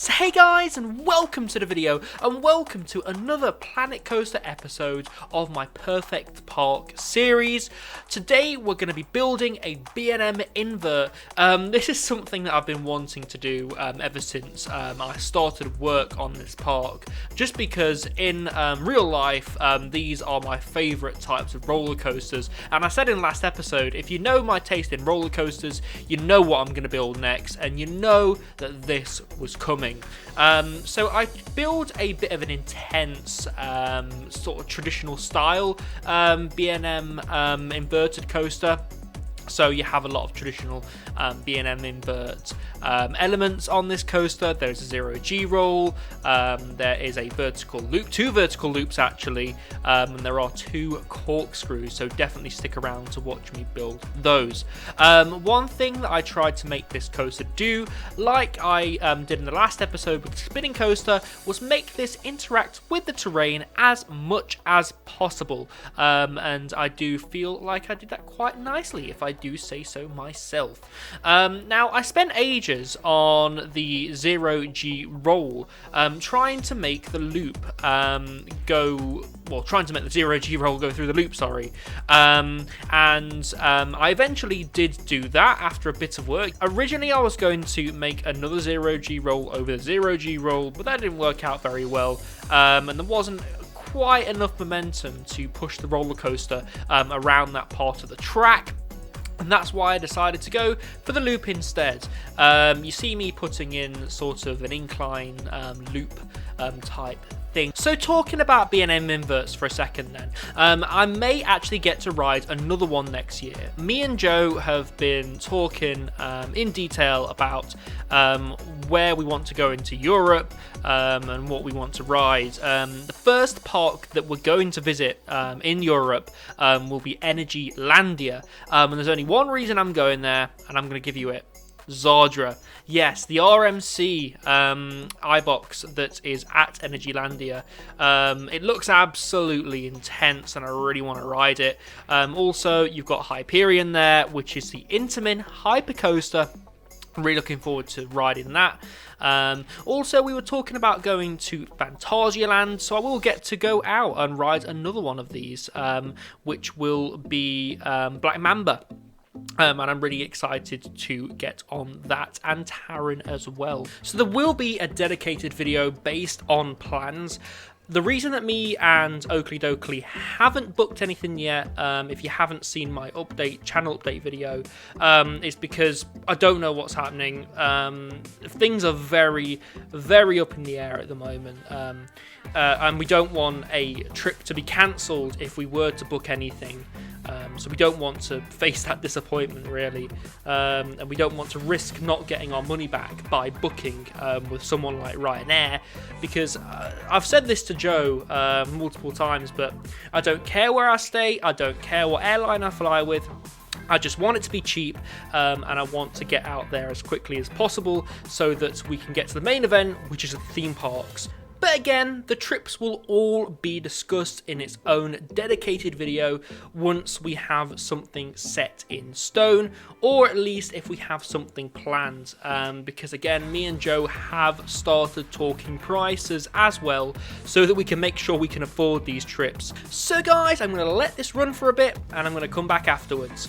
So hey guys, and welcome to the video, and welcome to another Planet Coaster episode of my Perfect Park series. Today we're going to be building a B&M Invert. This is something that I've been wanting to do ever since I started work on this park, just because in real life these are my favourite types of roller coasters, and I said in the last episode, if you know my taste in roller coasters, you know what I'm going to build next, and you know that this was coming. So I build a bit of an intense sort of traditional style B&M inverted coaster. So you have a lot of traditional B&M Invert elements on this coaster. There's a 0G roll, there is a vertical loop, two vertical loops actually, and there are two corkscrews, so definitely stick around to watch me build those. One thing that I tried to make this coaster do, like I did in the last episode with the spinning coaster, was make this interact with the terrain as much as possible, and I do feel like I did that quite nicely, if I do say so myself. Now, I spent ages on the 0G roll, trying to make the loop trying to make the 0G roll go through the loop, sorry. I eventually did do that after a bit of work. Originally, I was going to make another 0G roll over the 0G roll, but that didn't work out very well, and there wasn't quite enough momentum to push the roller coaster around that part of the track. And that's why I decided to go for the loop instead. You see me putting in sort of an incline loop type thing. So talking about B&M Inverts for a second then, I may actually get to ride another one next year. Me and Joe have been talking in detail about where we want to go into Europe and what we want to ride. The first park that we're going to visit in Europe will be Energylandia, and there's only one reason I'm going there, and I'm going to give you it. Zardra. Yes, the RMC iBox that is at Energylandia. It looks absolutely intense and I really want to ride it. Also, you've got Hyperion there, which is the Intamin Hypercoaster. I'm really looking forward to riding that. Also, we were talking about going to Phantasialand, so I will get to go out and ride another one of these, which will be Black Mamba. And I'm really excited to get on that, and Taron as well. So there will be a dedicated video based on plans. The reason that me and Oakley Dokley haven't booked anything yet, if you haven't seen my channel update video, is because I don't know what's happening. Things are very, very up in the air at the moment. And we don't want a trip to be cancelled if we were to book anything. So we don't want to face that disappointment, really, and we don't want to risk not getting our money back by booking with someone like Ryanair, because I've said this to Joe multiple times, but I don't care where I stay, I don't care what airline I fly with, I just want it to be cheap, and I want to get out there as quickly as possible so that we can get to the main event, which is the theme parks. But again, the trips will all be discussed in its own dedicated video once we have something set in stone, or at least if we have something planned, because again, me and Joe have started talking prices as well, so that we can make sure we can afford these trips. So guys, I'm going to let this run for a bit, and I'm going to come back afterwards.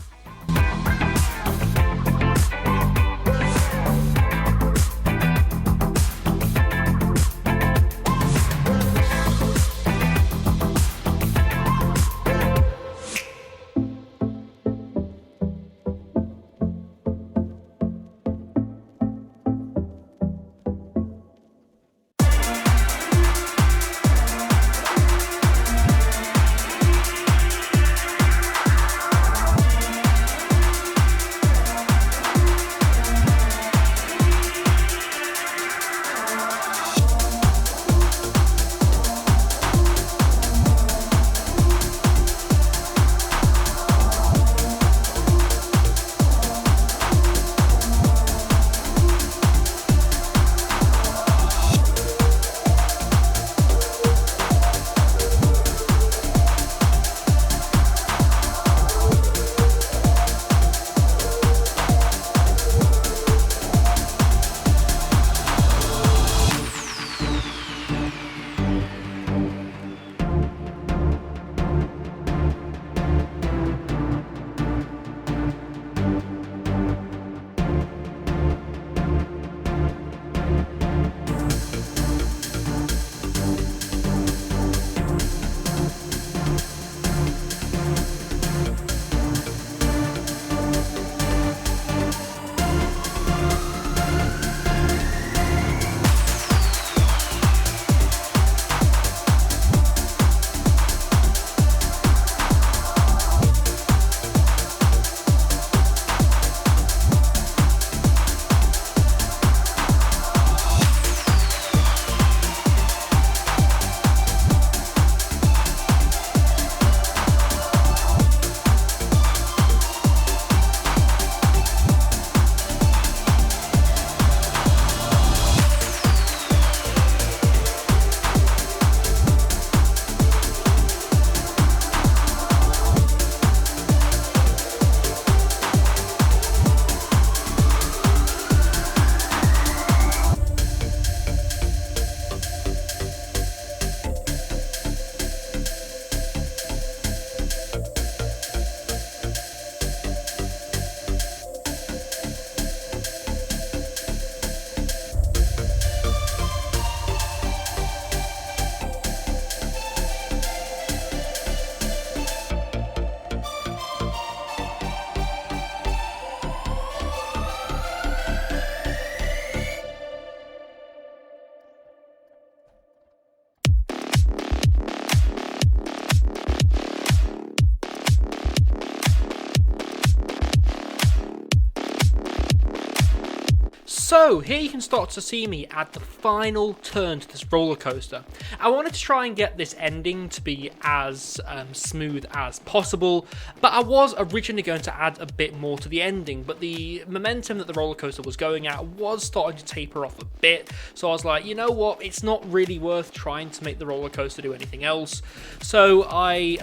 So here you can start to see me at the final turn to this roller coaster. I wanted to try and get this ending to be as smooth as possible, but I was originally going to add a bit more to the ending, but the momentum that the roller coaster was going at was starting to taper off a bit, so I was like, you know what, it's not really worth trying to make the roller coaster do anything else. So I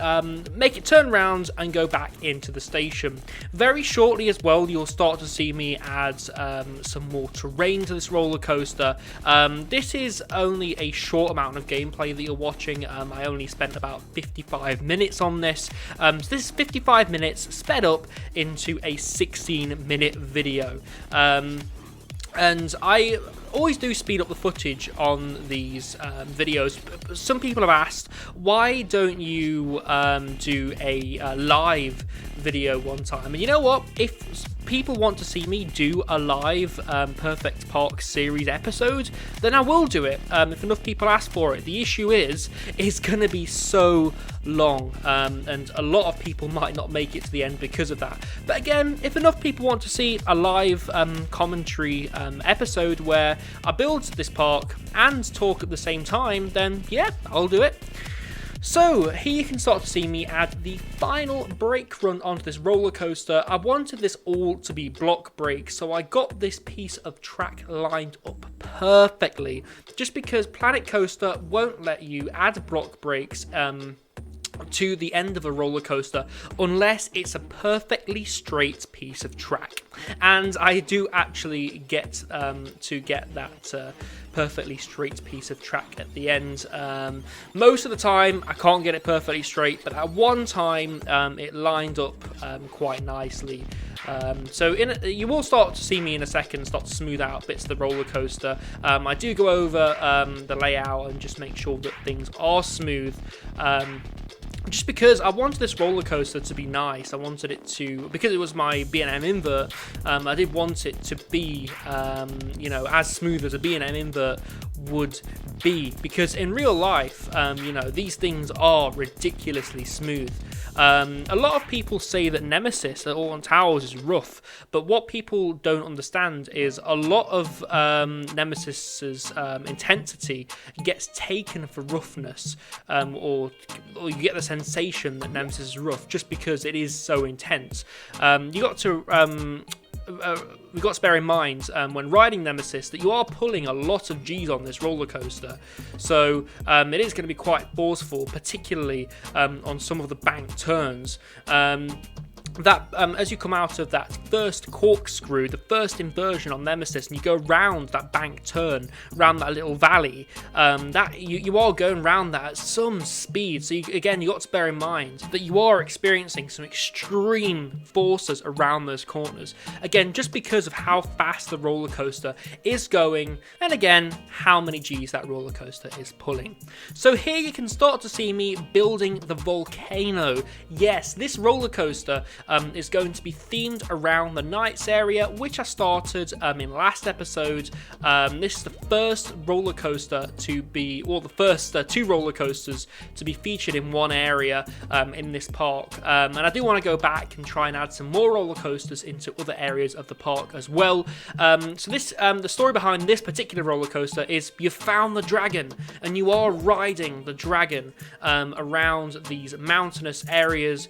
make it turn around and go back into the station. Very shortly as well, you'll start to see me add some more terrain to this roller coaster. This is only a short amount of gameplay that you're watching. I only spent about 55 minutes on this. So this is 55 minutes sped up into a 16-minute video. And I always do speed up the footage on these videos. Some people have asked, why don't you do a live video one time? And you know what? If people want to see me do a live Perfect Park series episode, then I will do it if enough people ask for it. The issue is, it's going to be so long, and a lot of people might not make it to the end because of that. But again, if enough people want to see a live commentary episode where I build this park and talk at the same time, then yeah, I'll do it. So here you can start to see me add the final brake run onto this roller coaster. I wanted this all to be block brakes, so I got this piece of track lined up perfectly, just because Planet Coaster won't let you add block brakes to the end of a roller coaster unless it's a perfectly straight piece of track. And I do actually get to get that perfectly straight piece of track at the end. Most of the time I can't get it perfectly straight, but at one time it lined up quite nicely. So you will start to see me in a second start to smooth out bits of the roller coaster. I do go over the layout and just make sure that things are smooth. Just because I wanted this roller coaster to be nice. I wanted it to, because it was my B&M Invert, I did want it to be, as smooth as a B&M Invert would be. Because in real life, these things are ridiculously smooth. A lot of people say that Nemesis at Alton Towers is rough, but what people don't understand is a lot of Nemesis's intensity gets taken for roughness, or you get the sensation that Nemesis is rough just because it is so intense. You got to we've got to bear in mind when riding Nemesis that you are pulling a lot of G's on this roller coaster, so it is going to be quite forceful, particularly on some of the bank turns. As you come out of that first corkscrew, the first inversion on Nemesis, and you go round that bank turn, round that little valley, that you are going round that at some speed. So you got to bear in mind that you are experiencing some extreme forces around those corners. Again, just because of how fast the roller coaster is going, and again, how many G's that roller coaster is pulling. So here you can start to see me building the volcano. Yes, this roller coaster is going to be themed around the Knights area, which I started in last episode. This is the first roller coaster to be, or the first two roller coasters to be featured in one area in this park. And I do want to go back and try and add some more roller coasters into other areas of the park as well. So this, the story behind this particular roller coaster is you've found the dragon, and you are riding the dragon around these mountainous areas.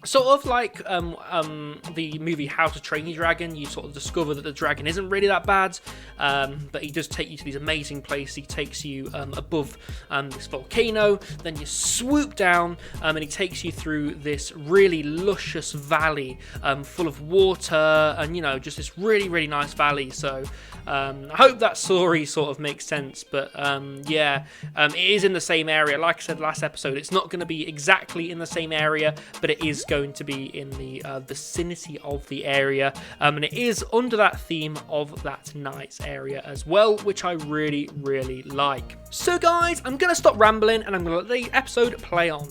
Sort of like the movie How to Train Your Dragon. You sort of discover that the dragon isn't really that bad, but he does take you to these amazing places. He takes you above this volcano, then you swoop down, and he takes you through this really luscious valley full of water, and just this really, really nice valley. So I hope that story sort of makes sense, but it is in the same area. Like I said last episode, it's not going to be exactly in the same area, but it is going to be in the vicinity of the area, and it is under that theme of that Knights area as well, which I really, really like. So guys, I'm going to stop rambling and I'm going to let the episode play on.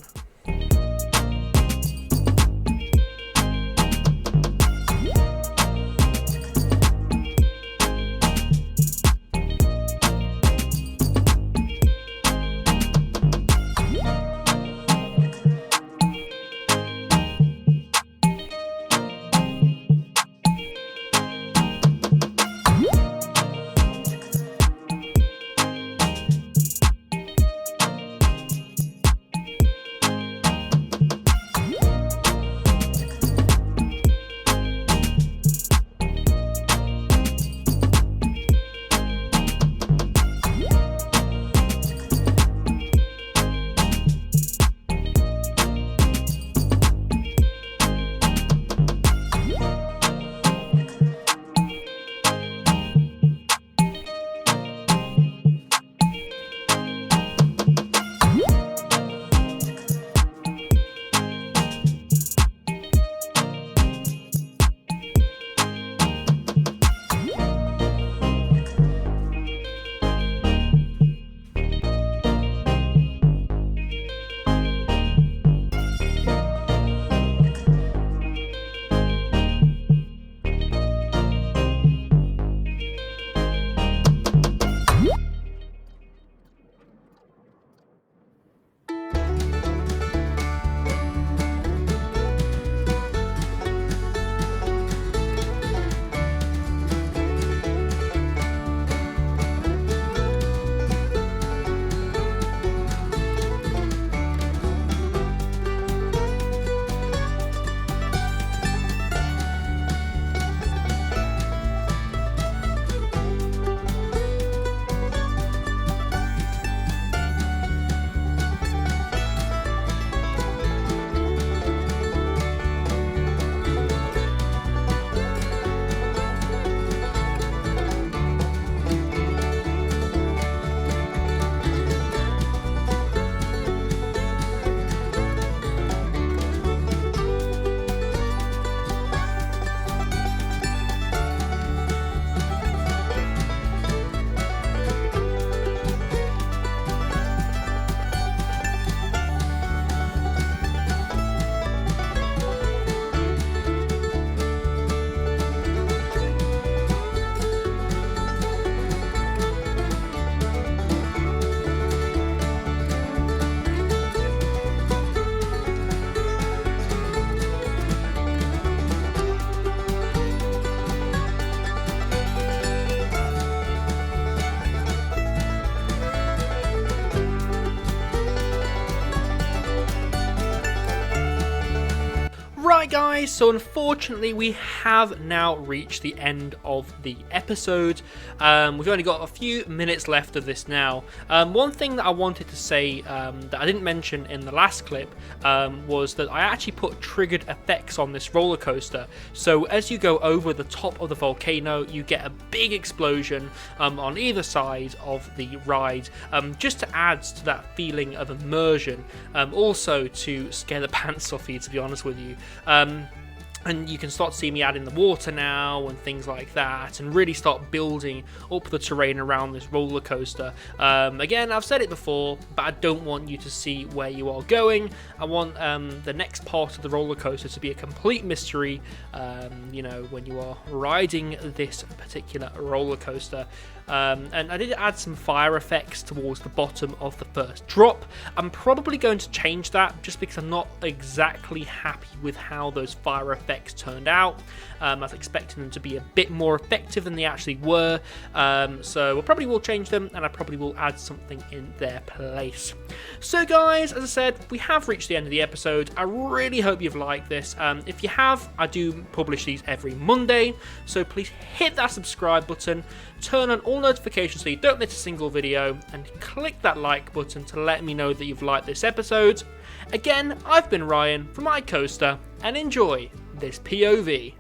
guys, so unfortunately we have now reached the end of the episode. We've only got a few minutes left of this now. One thing that I wanted to say that I didn't mention in the last clip was that I actually put triggered effects on this roller coaster. So as you go over the top of the volcano, you get a big explosion on either side of the ride, just to add to that feeling of immersion, also to scare the pants off you, to be honest with you. And you can start to see me add in the water now and things like that, and really start building up the terrain around this roller coaster. Again, I've said it before, but I don't want you to see where you are going. I want the next part of the roller coaster to be a complete mystery, you know, when you are riding this particular roller coaster. And I did add some fire effects towards the bottom of the first drop. I'm probably going to change that just because I'm not exactly happy with how those fire effects turned out. I was expecting them to be a bit more effective than they actually were. So I probably will change them, and I probably will add something in their place. So guys, as I said, we have reached the end of the episode. I really hope you've liked this. If you have, I do publish these every Monday, so please hit that subscribe button, turn on all notifications so you don't miss a single video, and click that like button to let me know that you've liked this episode. Again, I've been Ryan from iCoaster, and enjoy this POV.